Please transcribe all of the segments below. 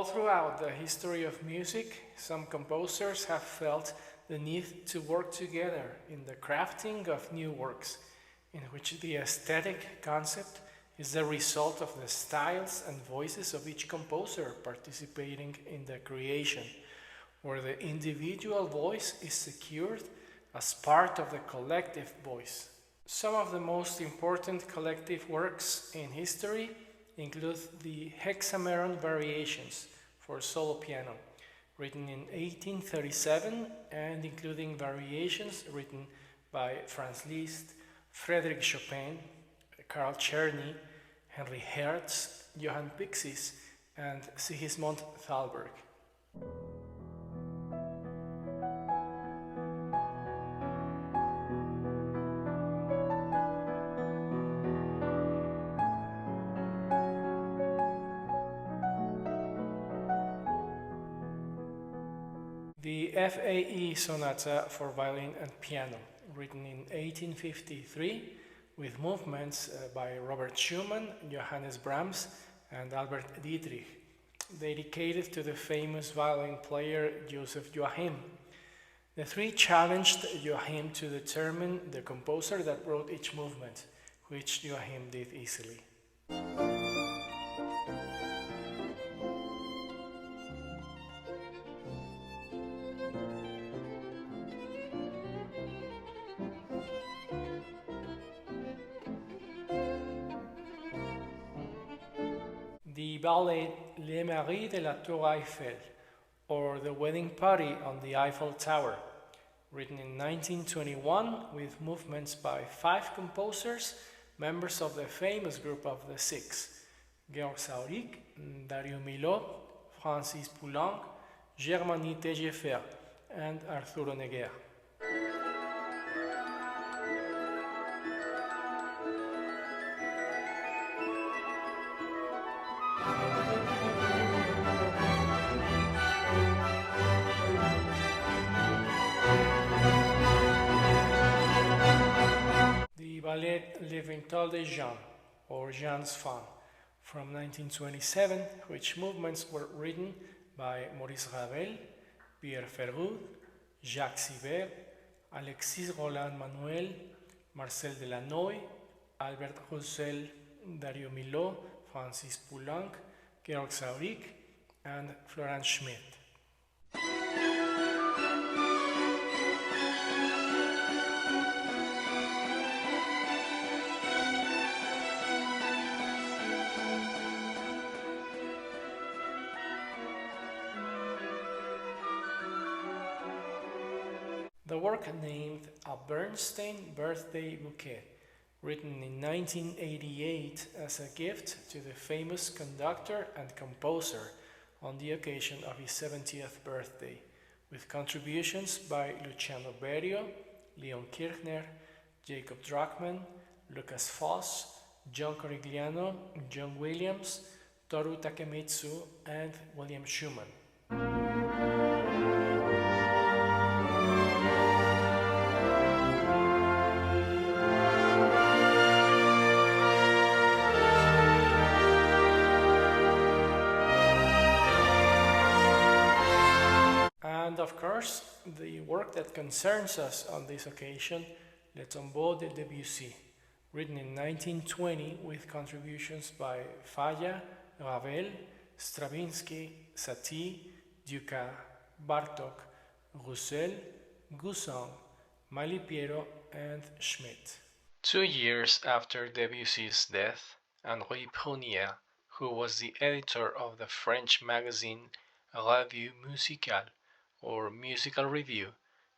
All throughout the history of music, some composers have felt the need to work together in the crafting of new works, in which the aesthetic concept is the result of the styles and voices of each composer participating in the creation, where the individual voice is secured as part of the collective voice. Some of the most important collective works in history include the Hexameron Variations for solo piano, written in 1837 and including variations written by Franz Liszt, Frédéric Chopin, Carl Czerny, Henry Hertz, Johann Pixis, and Sigismund Thalberg. The FAE Sonata for violin and piano, written in 1853, with movements by Robert Schumann, Johannes Brahms, and Albert Dietrich, dedicated to the famous violin player Joseph Joachim. The three challenged Joachim to determine the composer that wrote each movement, which Joachim did easily. The ballet Les Maris de la Tour Eiffel, or The Wedding Party on the Eiffel Tower, written in 1921 with movements by 5 composers, members of the famous group of the Six: Georg Saurik, Dario Milhaud, Francis Poulenc, Germany Tegefer, and Arturo Neguer. Ballet Le Vintal de Jean, or Jean's Fan, from 1927, which movements were written by Maurice Ravel, Pierre Ferraud, Jacques Sibert, Alexis Roland Manuel, Marcel Delanoë, Albert Roussel, Dario Milhaud, Francis Poulenc, Georg Saurik, and Florence Schmidt. The work named A Bernstein Birthday Bouquet, written in 1988 as a gift to the famous conductor and composer on the occasion of his 70th birthday, with contributions by Luciano Berio, Leon Kirchner, Jacob Drachman, Lucas Foss, John Corigliano, John Williams, Toru Takemitsu, and William Schumann. And of course, the work that concerns us on this occasion, Le Tombeau de Debussy, written in 1920 with contributions by Falla, Ravel, Stravinsky, Satie, Dukas, Bartók, Roussel, Gusson, Malipiero, and Schmidt. 2 years after Debussy's death, Henri Prunière, who was the editor of the French magazine Revue Musicale, or Musical Review,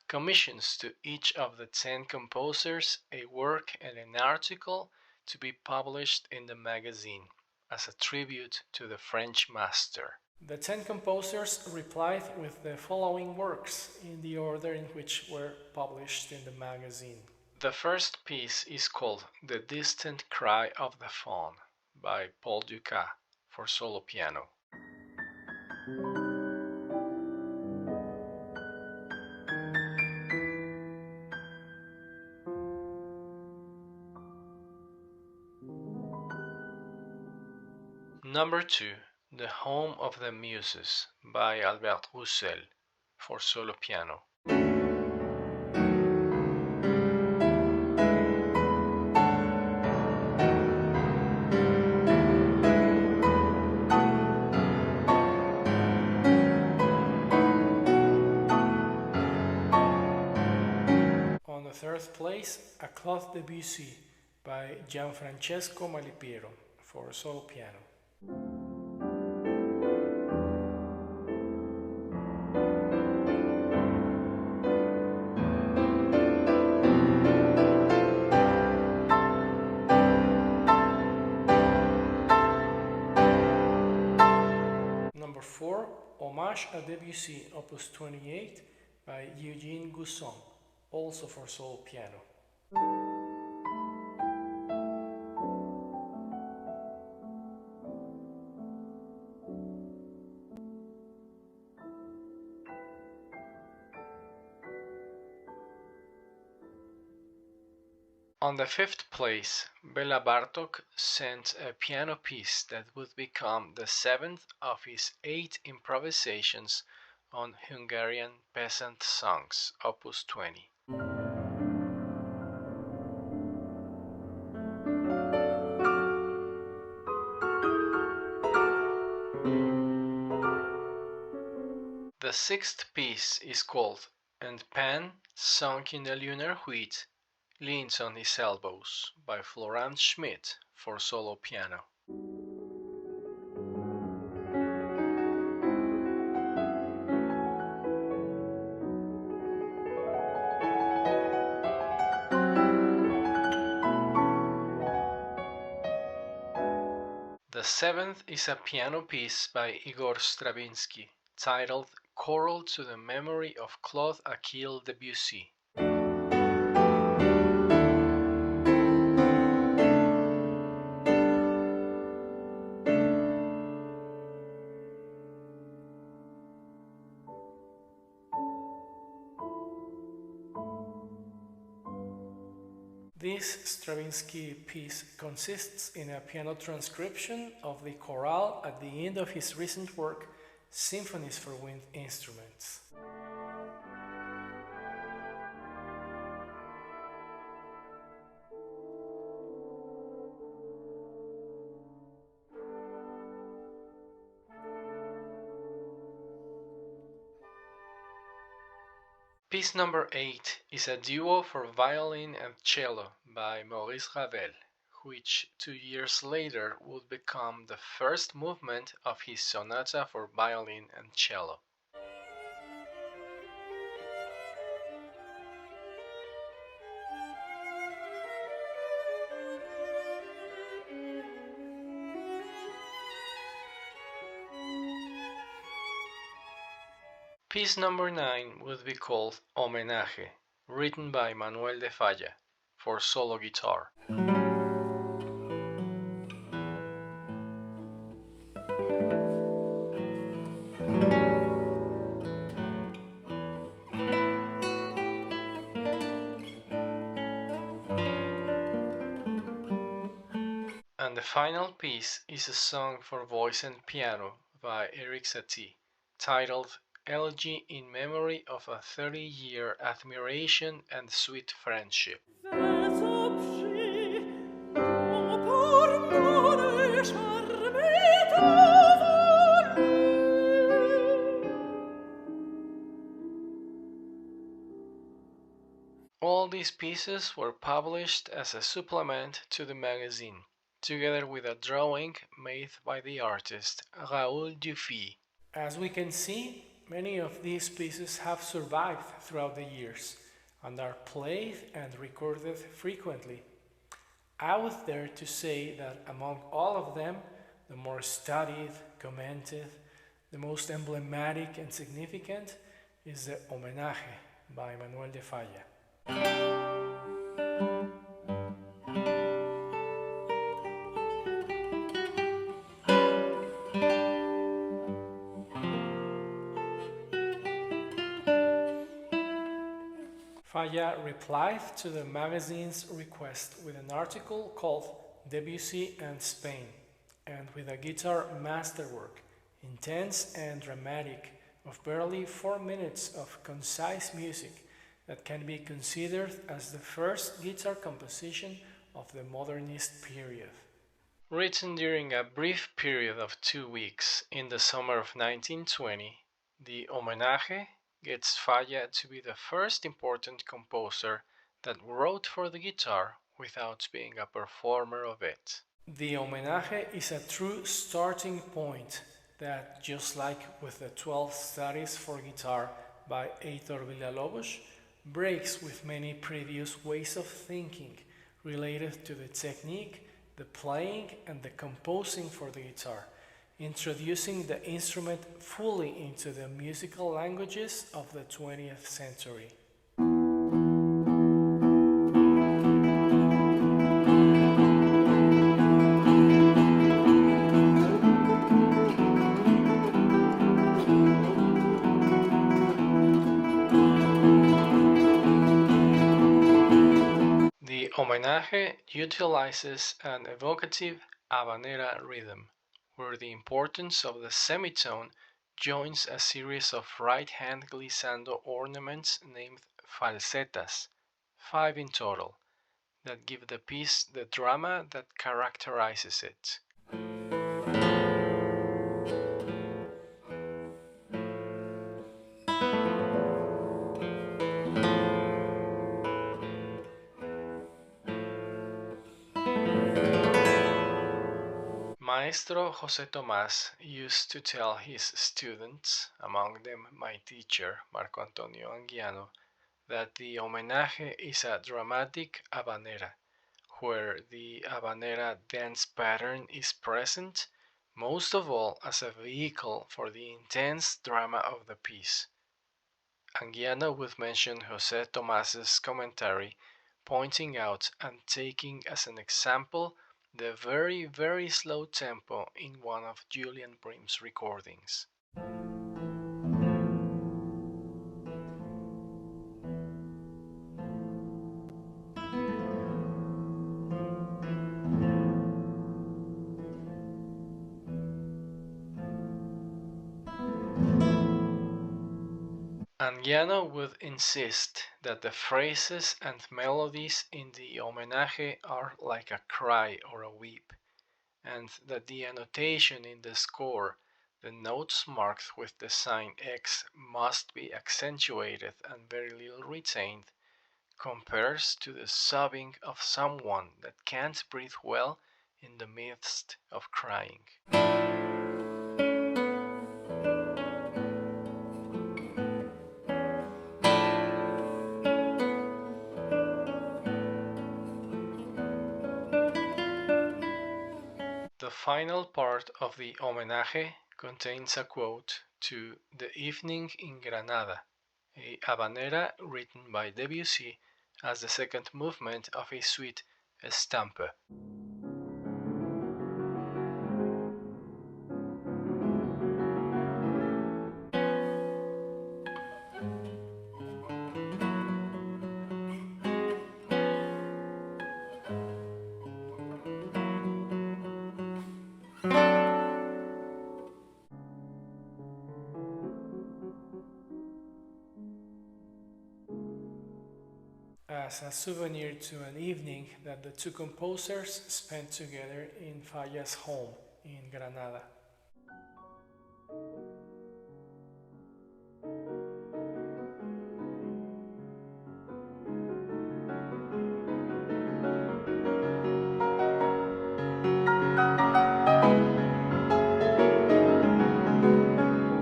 commissions to each of the 10 composers a work and an article to be published in the magazine as a tribute to the French master. The 10 composers replied with the following works in the order in which were published in the magazine. The first piece is called The Distant Cry of the Fawn by Paul Dukas for solo piano. Number 2, The Home of the Muses by Albert Roussel for solo piano. On the third place, a Claude Debussy by Gianfrancesco Malipiero for solo piano. Number 4, Hommage à Debussy, Opus 28 by Eugene Gousson, also for solo piano. On the fifth place, Bela Bartok sent a piano piece that would become the seventh of his 8 improvisations on Hungarian peasant songs, Opus 20. The sixth piece is called "And Pan, sunk in the lunar wheat, leans on his elbows" by Florent Schmidt for solo piano. The seventh is a piano piece by Igor Stravinsky, titled Choral to the Memory of Claude Achille Debussy. This Stravinsky piece consists in a piano transcription of the chorale at the end of his recent work, Symphonies for Wind Instruments. Piece number 8 is a duo for violin and cello by Maurice Ravel, which 2 years later would become the first movement of his sonata for violin and cello. Piece number 9 would be called Homenaje, written by Manuel de Falla, for solo guitar. And the final piece is a song for voice and piano by Eric Satie, titled Elegy in Memory of a 30-Year Admiration and Sweet Friendship. All these pieces were published as a supplement to the magazine, together with a drawing made by the artist Raoul Dufy. As we can see, many of these pieces have survived throughout the years and are played and recorded frequently. I would dare to say that among all of them, the more studied, commented, the most emblematic and significant is the Homenaje by Manuel de Falla. Falla replied to the magazine's request with an article called Debussy and Spain, and with a guitar masterwork, intense and dramatic, of barely 4 minutes of concise music that can be considered as the first guitar composition of the modernist period. Written during a brief period of 2 weeks in the summer of 1920, the Homenaje gets Falla to be the first important composer that wrote for the guitar without being a performer of it. The Homenaje is a true starting point that, just like with the 12 studies for guitar by Heitor Villalobos, breaks with many previous ways of thinking related to the technique, the playing, and the composing for the guitar, introducing the instrument fully into the musical languages of the 20th century. The homenaje utilizes an evocative habanera rhythm, where the importance of the semitone joins a series of right-hand glissando ornaments named falsetas, 5 in total, that give the piece the drama that characterizes it. Maestro José Tomás used to tell his students, among them my teacher Marco Antonio Anguiano, that the homenaje is a dramatic habanera, where the habanera dance pattern is present, most of all as a vehicle for the intense drama of the piece. Anguiano would mention José Tomás's commentary, pointing out and taking as an example the very, very slow tempo in one of Julian Bream's recordings. Anguiano would insist that the phrases and melodies in the homenaje are like a cry or a weep, and that the annotation in the score, the notes marked with the sign X, must be accentuated and very little retained, compares to the sobbing of someone that can't breathe well in the midst of crying. The final part of the homenaje contains a quote to The Evening in Granada, a habanera written by Debussy as the second movement of his suite Estampe. As a souvenir to an evening that the two composers spent together in Falla's home in Granada.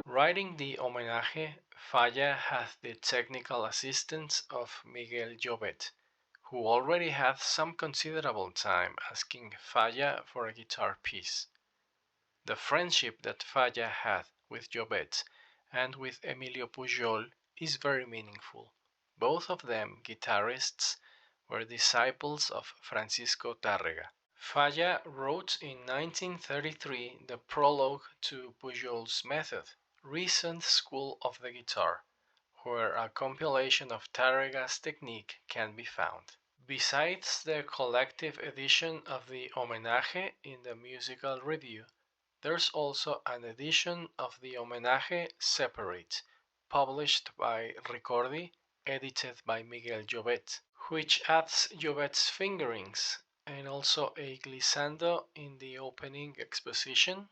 Writing the homenaje, Falla had the technical assistance of Miguel Llobet, who already had some considerable time asking Falla for a guitar piece. The friendship that Falla had with Llobet and with Emilio Pujol is very meaningful. Both of them, guitarists, were disciples of Francisco Tárrega. Falla wrote in 1933 the prologue to Pujol's method, Recent School of the Guitar, where a compilation of Tárrega's technique can be found. Besides the collective edition of the Homenaje in the musical review, there's also an edition of the Homenaje separate, published by Ricordi, edited by Miguel Llobet, which adds Llobet's fingerings and also a glissando in the opening exposition,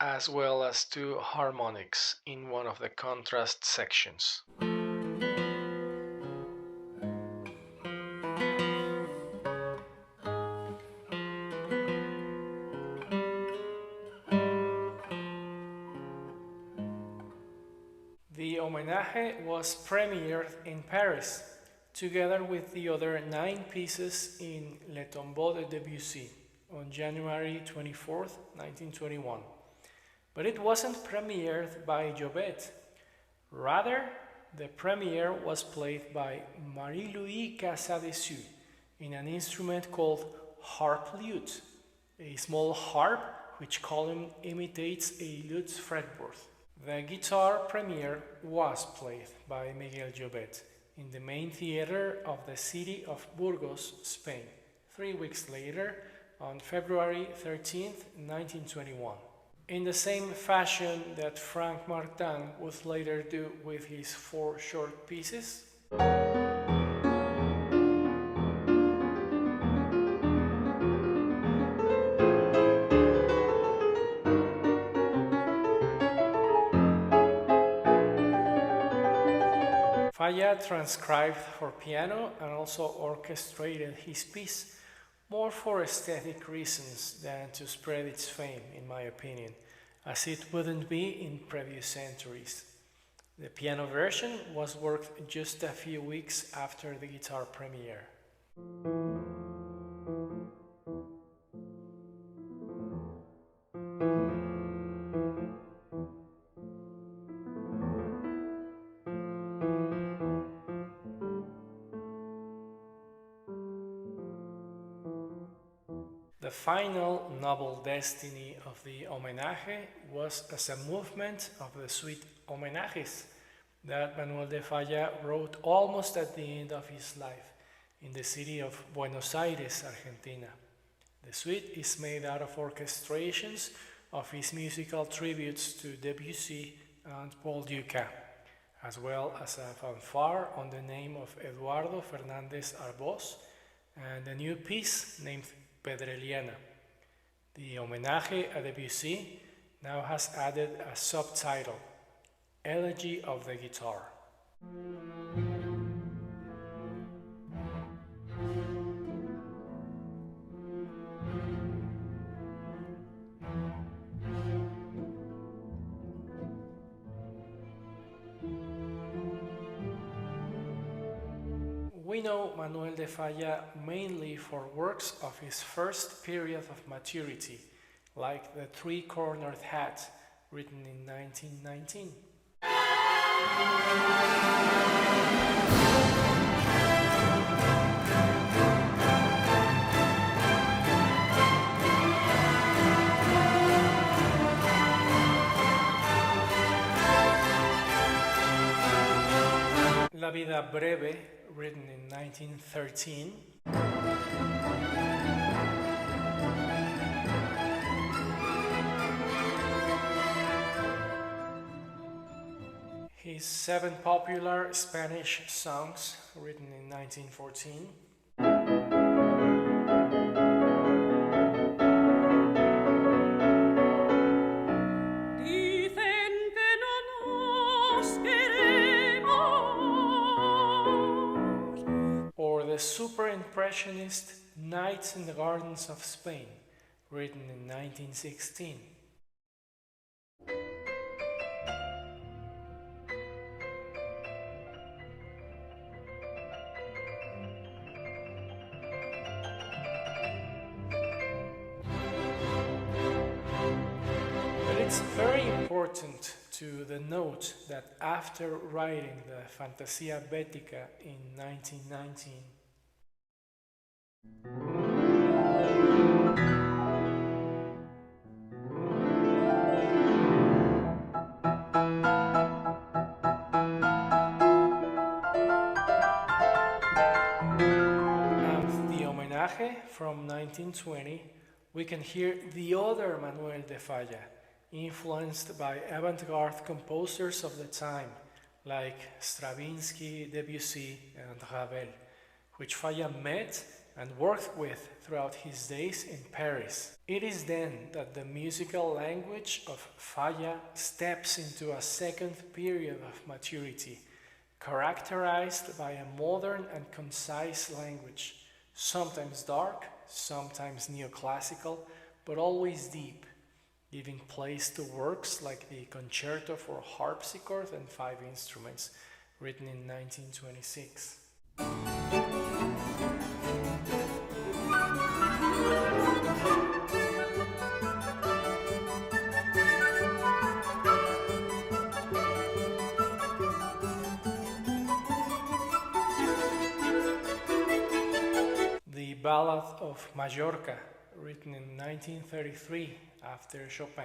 as well as two harmonics in one of the contrast sections. The Homenaje was premiered in Paris, together with the other 9 pieces in Le Tombeau de Debussy on January 24, 1921. But it wasn't premiered by Llobet. Rather, the premiere was played by Marie-Louise Casadessus in an instrument called harp lute, a small harp which column imitates a lute's fretboard. The guitar premiere was played by Miguel Llobet in the main theater of the city of Burgos, Spain, 3 weeks later, on February 13, 1921. In the same fashion that Frank Martin would later do with his 4 short pieces. Falla transcribed for piano and also orchestrated his piece more for aesthetic reasons than to spread its fame, in my opinion, as it wouldn't be in previous centuries. The piano version was worked just a few weeks after the guitar premiere. The final noble destiny of the Homenaje was as a movement of the suite Homenajes that Manuel de Falla wrote almost at the end of his life in the city of Buenos Aires, Argentina. The suite is made out of orchestrations of his musical tributes to Debussy and Paul Dukas, as well as a fanfare on the name of Eduardo Fernández Arbós and a new piece named Pedreliana. The Homenaje a Debussy now has added a subtitle, Elegy of the Guitar. We know Manuel de Falla mainly for works of his first period of maturity, like the Three-Cornered Hat, written in 1919. La Vida Breve, written in 1913. His 7 popular Spanish songs, written in 1914. Or the super impressionist Nights in the Gardens of Spain, written in 1916. It's very important to the note that after writing the Fantasia Bética in 1919, Homenaje from 1920, we can hear the other Manuel de Falla, influenced by avant-garde composers of the time, like Stravinsky, Debussy, and Ravel, which Falla met and worked with throughout his days in Paris. It is then that the musical language of Falla steps into a second period of maturity, characterized by a modern and concise language, sometimes dark, sometimes neoclassical, but always deep, giving place to works like the Concerto for Harpsichord and Five Instruments, written in 1926. The Ballad of Majorca, written in 1933 after Chopin.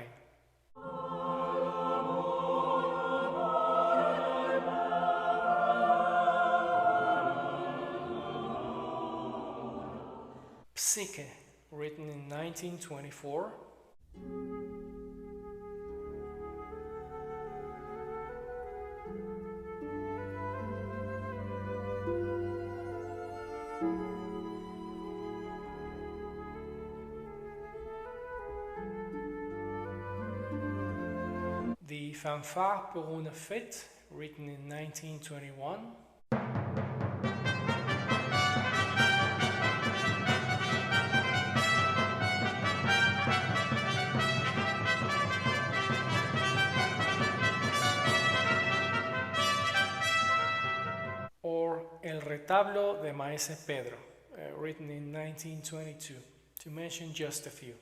Psyche, written in 1924. The Fanfare pour une fête, written in 1921. Or El Retablo de Maese Pedro, written in 1922, to mention just a few.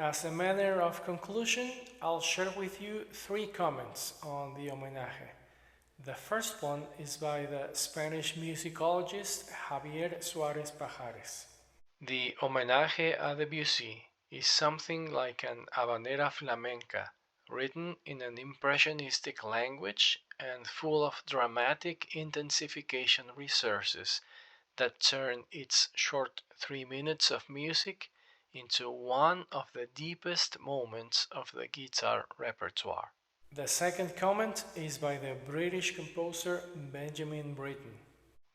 As a matter of conclusion, I'll share with you 3 comments on the Homenaje. The first one is by the Spanish musicologist Javier Suárez Pajares. The Homenaje a Debussy is something like an habanera flamenca, written in an impressionistic language and full of dramatic intensification resources that turn its short 3 minutes of music into one of the deepest moments of the guitar repertoire. The second comment is by the British composer Benjamin Britten.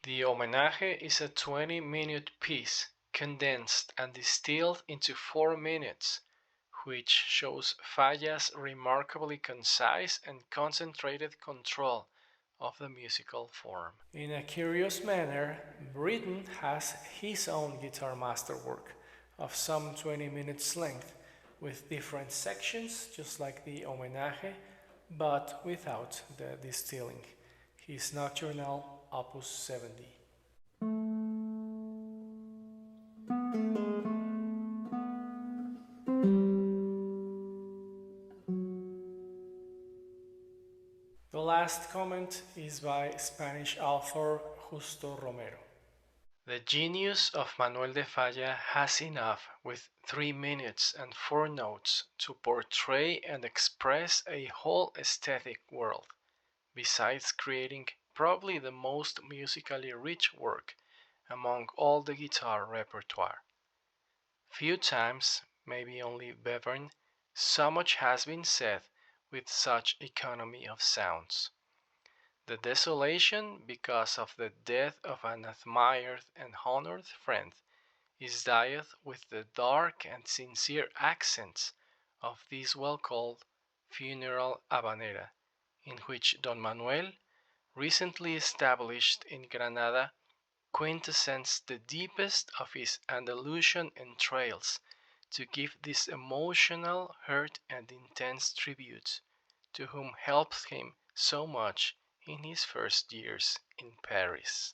The Homenaje is a 20-minute piece, condensed and distilled into 4 minutes, which shows Falla's remarkably concise and concentrated control of the musical form. In a curious manner, Britten has his own guitar masterwork of some 20 minutes length, with different sections, just like the Homenaje, but without the distilling. His Nocturnal Opus 70. The last comment is by Spanish author Justo Romero. The genius of Manuel de Falla has enough with 3 minutes and 4 notes to portray and express a whole aesthetic world, besides creating probably the most musically rich work among all the guitar repertoire. Few times, maybe only Bevern, so much has been said with such economy of sounds. The desolation because of the death of an admired and honored friend is dyed with the dark and sincere accents of this well-called funeral habanera, in which Don Manuel, recently established in Granada, quintessence the deepest of his Andalusian entrails to give this emotional, hurt, and intense tribute to whom helped him so much in his first years in Paris.